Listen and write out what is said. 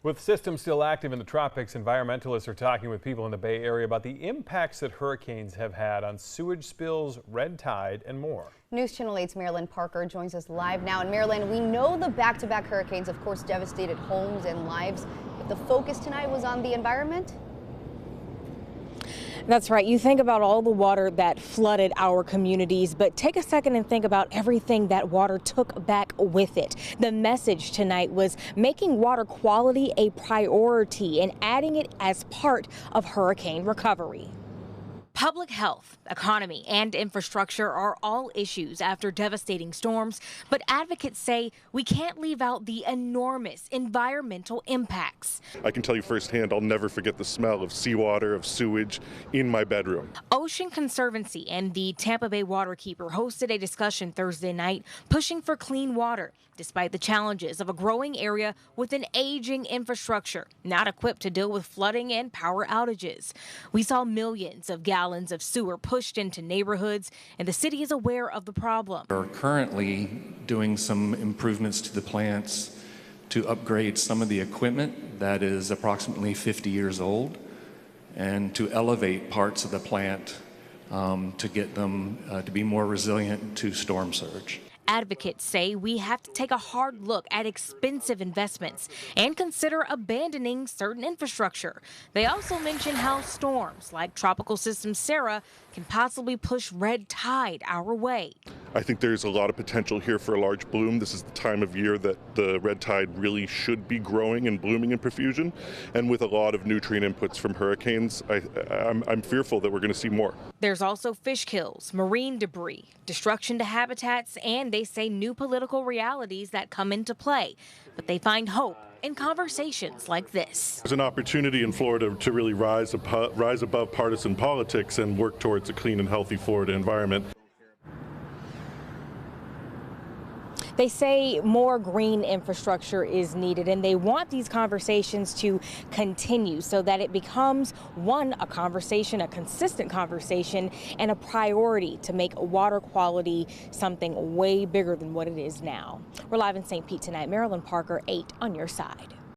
With systems still active in the tropics, environmentalists are talking with people in the Bay Area about the impacts that hurricanes have had on sewage spills, red tide, and more. News Channel 8's Marilyn Parker joins us live now. And Marilyn, we know the back-to-back hurricanes, of course, devastated homes and lives, but the focus tonight was on the environment. That's right. You think about all the water that flooded our communities, but take a second and think about everything that water took back with it. The message tonight was making water quality a priority and adding it as part of hurricane recovery. Public health, economy, and infrastructure are all issues after devastating storms, but advocates say we can't leave out the enormous environmental impacts. I can tell you firsthand, I'll never forget the smell of seawater, of sewage in my bedroom. Ocean Conservancy and the Tampa Bay Waterkeeper hosted a discussion Thursday night pushing for clean water, despite the challenges of a growing area with an aging infrastructure not equipped to deal with flooding and power outages. We saw millions of gallons of sewer pushed into neighborhoods, and the city is aware of the problem. We're currently doing some improvements to the plants to upgrade some of the equipment that is approximately 50 years old and to elevate parts of the plant to get them to be more resilient to storm surge. Advocates say we have to take a hard look at expensive investments and consider abandoning certain infrastructure. They also mention how storms like Tropical System Sarah can possibly push red tide our way. I think there's a lot of potential here for a large bloom. This is the time of year that the red tide really should be growing and blooming in profusion. And with a lot of nutrient inputs from hurricanes, I'm fearful that we're going to see more. There's also fish kills, marine debris, destruction to habitats, and they say new political realities that come into play. But they find hope in conversations like this. There's an opportunity in Florida to really rise above partisan politics and work towards a clean and healthy Florida environment. They say more green infrastructure is needed, and they want these conversations to continue so that it becomes, one, a conversation, a consistent conversation, and a priority to make water quality something way bigger than what it is now. We're live in St. Pete tonight. Marilyn Parker, 8 on your side.